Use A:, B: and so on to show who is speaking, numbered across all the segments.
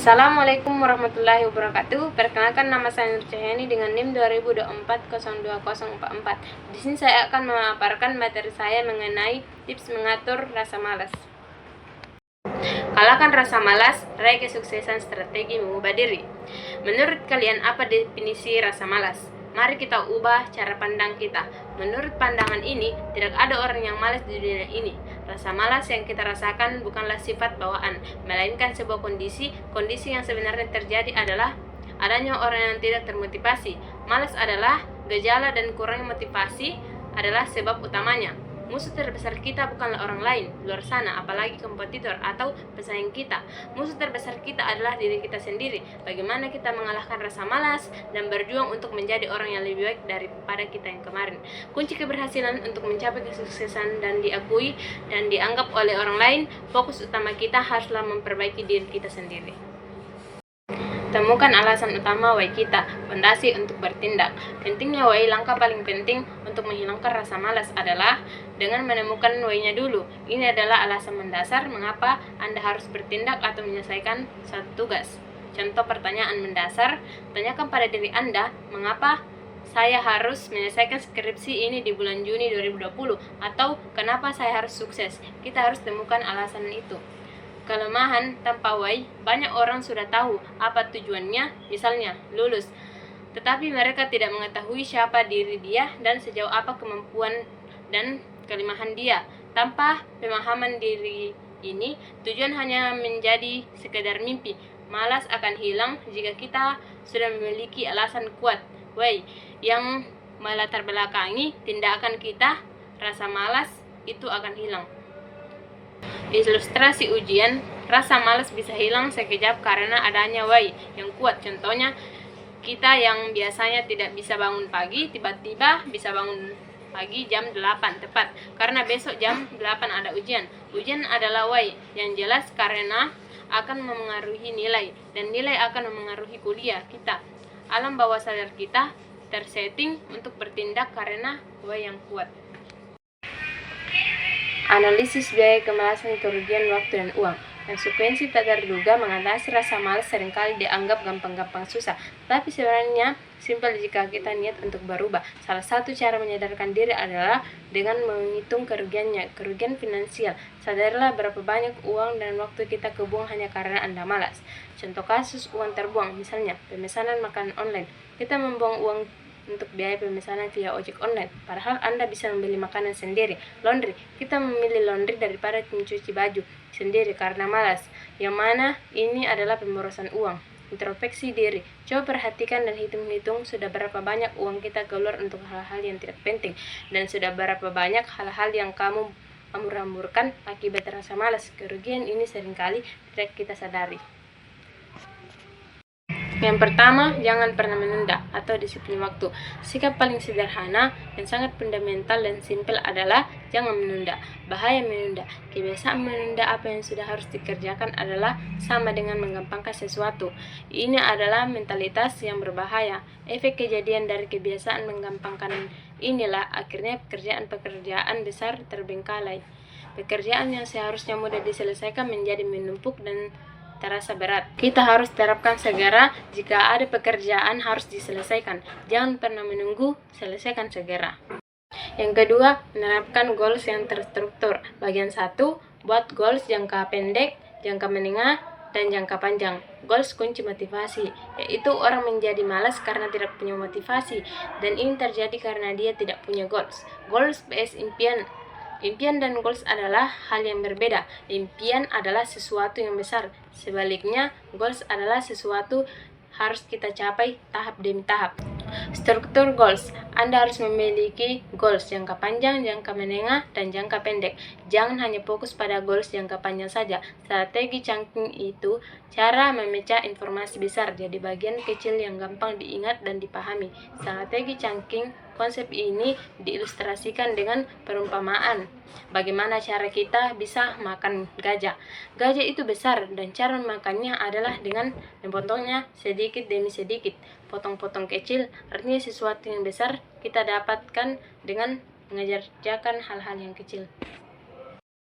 A: Assalamualaikum warahmatullahi wabarakatuh. Perkenalkan, nama saya Nur Cahyani dengan NIM 2024020044. Di sini saya akan memaparkan materi saya mengenai tips mengatur rasa malas. Kalahkan rasa malas, raih kesuksesan strategi mengubah diri. Menurut kalian, apa definisi rasa malas? Mari kita ubah cara pandang kita. Menurut pandangan ini, tidak ada orang yang malas di dunia ini. Rasa malas yang kita rasakan bukanlah sifat bawaan, melainkan sebuah kondisi yang sebenarnya terjadi adalah adanya orang yang tidak termotivasi. Malas adalah gejala dan kurangnya motivasi adalah sebab utamanya. Musuh terbesar kita bukanlah orang lain luar sana, apalagi kompetitor atau pesaing kita. Musuh terbesar kita adalah diri kita sendiri. Bagaimana kita mengalahkan rasa malas dan berjuang untuk menjadi orang yang lebih baik daripada kita yang kemarin. Kunci keberhasilan untuk mencapai kesuksesan dan diakui dan dianggap oleh orang lain, fokus utama kita haruslah memperbaiki diri kita sendiri. Temukan alasan utama why kita, fondasi untuk bertindak. Pentingnya why, langkah paling penting untuk menghilangkan rasa malas adalah dengan menemukan why-nya dulu. Ini adalah alasan mendasar mengapa Anda harus bertindak atau menyelesaikan suatu tugas. Contoh pertanyaan mendasar, tanyakan pada diri Anda, mengapa saya harus menyelesaikan skripsi ini di bulan Juni 2020? Atau kenapa saya harus sukses? Kita harus temukan alasan itu. Kelemahan tanpa why, banyak orang sudah tahu apa tujuannya, misalnya lulus, tetapi mereka tidak mengetahui siapa diri dia dan sejauh apa kemampuan dan kelemahan dia. Tanpa pemahaman diri ini, tujuan hanya menjadi sekedar mimpi. Malas akan hilang jika kita sudah memiliki alasan kuat, why, yang melatar belakangi tindakan kita. Rasa malas itu akan hilang. Ilustrasi ujian, rasa malas bisa hilang sekejap karena adanya why yang kuat. Contohnya, kita yang biasanya tidak bisa bangun pagi, tiba-tiba bisa bangun pagi jam 8 tepat, karena besok jam 8 ada ujian. Ujian adalah why yang jelas karena akan memengaruhi nilai, dan nilai akan memengaruhi kuliah kita. Alam bawah sadar kita tersetting untuk bertindak karena why yang kuat. Analisis biaya kemalasan, kerugian waktu dan uang. Konsekuensi tak terduga mengatasi rasa malas seringkali dianggap gampang-gampang susah, tapi sebenarnya simpel jika kita niat untuk berubah. Salah satu cara menyadarkan diri adalah dengan menghitung kerugiannya, kerugian finansial. Sadarilah berapa banyak uang dan waktu kita kebuang hanya karena Anda malas. Contoh kasus uang terbuang, misalnya pemesanan makanan online. Kita membuang uang untuk biaya pemesanan via ojek online, padahal Anda bisa membeli makanan sendiri. Laundry, kita memilih laundry daripada mencuci baju sendiri karena malas, yang mana ini adalah pemborosan uang. Introspeksi diri, coba perhatikan dan hitung-hitung sudah berapa banyak uang kita keluar untuk hal-hal yang tidak penting, dan sudah berapa banyak hal-hal yang kamu hambur-hamburkan akibat rasa malas. Kerugian ini seringkali tidak kita sadari. Yang pertama, jangan pernah menunda atau disiplin waktu. Sikap paling sederhana dan sangat fundamental dan simpel adalah jangan menunda. Bahaya menunda. Kebiasaan menunda apa yang sudah harus dikerjakan adalah sama dengan menggampangkan sesuatu. Ini adalah mentalitas yang berbahaya. Efek kejadian dari kebiasaan menggampangkan inilah akhirnya pekerjaan besar terbengkalai. Pekerjaan yang seharusnya mudah diselesaikan menjadi menumpuk dan terasa berat. Kita harus terapkan segera jika ada pekerjaan harus diselesaikan. Jangan pernah menunggu, selesaikan segera. Yang kedua, menerapkan goals yang terstruktur. Bagian 1, buat goals jangka pendek, jangka menengah, dan jangka panjang. Goals kunci motivasi, yaitu orang menjadi malas karena tidak punya motivasi, dan ini terjadi karena dia tidak punya goals. Goals vs impian. Impian dan goals adalah hal yang berbeda. Impian adalah sesuatu yang besar. Sebaliknya, goals adalah sesuatu harus kita capai tahap demi tahap. Struktur goals. Anda harus memiliki goals jangka panjang, jangka menengah, dan jangka pendek. Jangan hanya fokus pada goals jangka panjang saja. Strategi chunking itu cara memecah informasi besar jadi bagian kecil yang gampang diingat dan dipahami. Strategi chunking, konsep ini diilustrasikan dengan perumpamaan. Bagaimana cara kita bisa makan gajah? Gajah itu besar dan cara memakannya adalah dengan memotongnya sedikit demi sedikit. Potong-potong kecil, artinya sesuatu yang besar kita dapatkan dengan mengerjakan hal-hal yang kecil.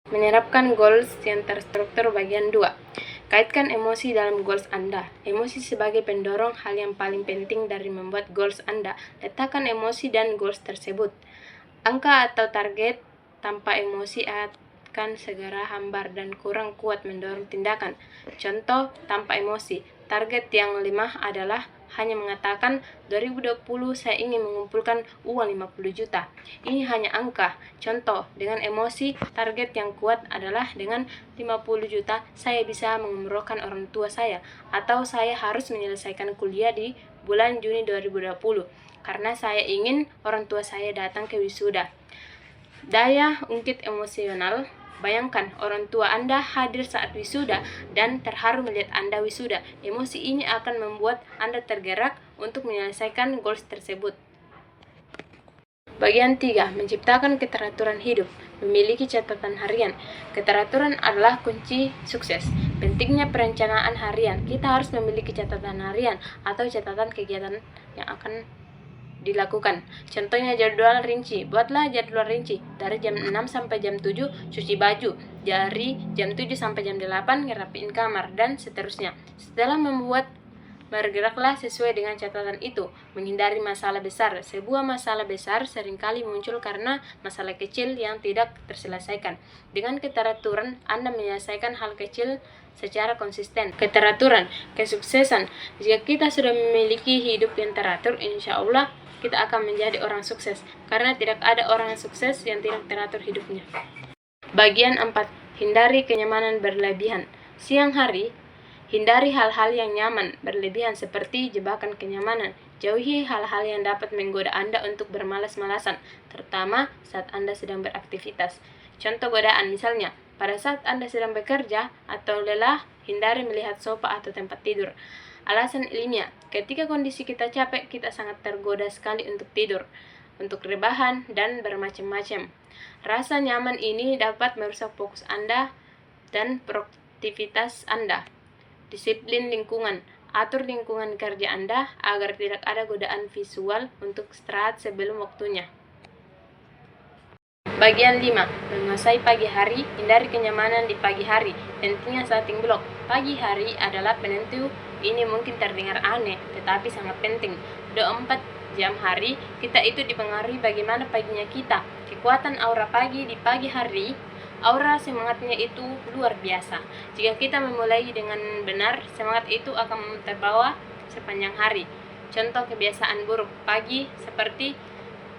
A: Menerapkan goals yang terstruktur bagian 2. Kaitkan emosi dalam goals Anda. Emosi sebagai pendorong hal yang paling penting dari membuat goals Anda. Letakkan emosi dan goals tersebut. Angka atau target tanpa emosi akan segera hambar dan kurang kuat mendorong tindakan. Contoh tanpa emosi. Target yang lemah adalah hanya mengatakan 2020 saya ingin mengumpulkan uang 50 juta. Ini hanya angka. Contoh, dengan emosi, target yang kuat adalah dengan 50 juta saya bisa mengumrohkan orang tua saya, atau saya harus menyelesaikan kuliah di bulan Juni 2020 karena saya ingin orang tua saya datang ke wisuda. Daya ungkit emosional. Bayangkan orang tua Anda hadir saat wisuda dan terharu melihat Anda wisuda. Emosi ini akan membuat Anda tergerak untuk menyelesaikan goals tersebut. Bagian 3. Menciptakan keteraturan hidup. Memiliki catatan harian. Keteraturan adalah kunci sukses. Pentingnya perencanaan harian. Kita harus memiliki catatan harian atau catatan kegiatan yang akan dilakukan. Contohnya jadwal rinci. Buatlah jadwal rinci. Dari jam 6 sampai jam 7 cuci baju. Dari jam 7 sampai jam 8 ngerapiin kamar, dan seterusnya. Setelah membuat, bergeraklah sesuai dengan catatan itu. Menghindari masalah besar. Sebuah masalah besar seringkali muncul karena masalah kecil yang tidak terselesaikan. Dengan keteraturan, Anda menyelesaikan hal kecil secara konsisten. Keteraturan, kesuksesan. Jika kita sudah memiliki hidup yang teratur, insya Allah kita akan menjadi orang sukses. Karena tidak ada orang yang sukses yang tidak teratur hidupnya. Bagian 4. Hindari kenyamanan berlebihan. Siang hari, hindari hal-hal yang nyaman berlebihan seperti jebakan kenyamanan. Jauhi hal-hal yang dapat menggoda Anda untuk bermalas-malasan, terutama saat Anda sedang beraktivitas. Contoh godaan misalnya, pada saat Anda sedang bekerja atau lelah, hindari melihat sofa atau tempat tidur. Alasan ilmiah, ketika kondisi kita capek, kita sangat tergoda sekali untuk tidur, untuk rebahan, dan bermacam-macam. Rasa nyaman ini dapat merusak fokus Anda dan produktivitas Anda. Disiplin lingkungan. Atur lingkungan kerja Anda agar tidak ada godaan visual untuk istirahat sebelum waktunya. Bagian 5. Menguasai pagi hari. Hindari kenyamanan di pagi hari. Pentingnya setting blok. Pagi hari adalah penentu. Ini mungkin terdengar aneh, tetapi sangat penting. 24 jam hari, kita itu dipengaruhi bagaimana paginya kita. Kekuatan aura pagi di pagi hari, aura semangatnya itu luar biasa. Jika kita memulai dengan benar, semangat itu akan terbawa sepanjang hari. Contoh kebiasaan buruk pagi seperti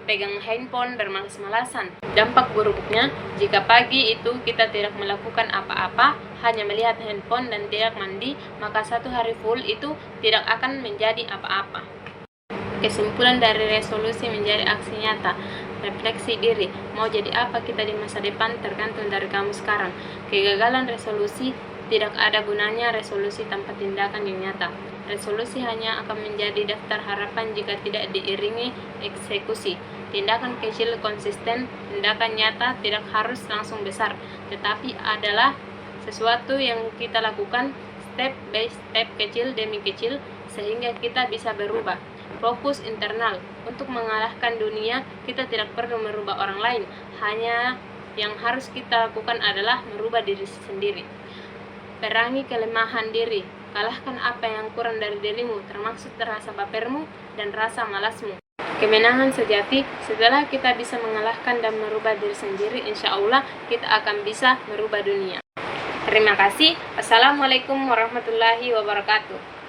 A: pegang handphone, bermalas-malasan. Dampak buruknya, jika pagi itu kita tidak melakukan apa-apa, hanya melihat handphone dan tidak mandi, maka satu hari full itu tidak akan menjadi apa-apa. Kesimpulan dari resolusi menjadi aksi nyata. Refleksi diri, mau jadi apa kita di masa depan tergantung dari kamu sekarang. Kegagalan resolusi, tidak ada gunanya resolusi tanpa tindakan yang nyata. Resolusi hanya akan menjadi daftar harapan jika tidak diiringi eksekusi. Tindakan kecil konsisten, tindakan nyata tidak harus langsung besar, tetapi adalah sesuatu yang kita lakukan step by step, kecil demi kecil, sehingga kita bisa berubah. Fokus internal. Untuk mengalahkan dunia, kita tidak perlu merubah orang lain. Hanya yang harus kita lakukan adalah merubah diri sendiri. Perangi kelemahan diri. Kalahkan apa yang kurang dari dirimu, termasuk rasa bapermu dan rasa malasmu. Kemenangan sejati, setelah kita bisa mengalahkan dan merubah diri sendiri, insya Allah kita akan bisa merubah dunia. Terima kasih. Wassalamualaikum warahmatullahi wabarakatuh.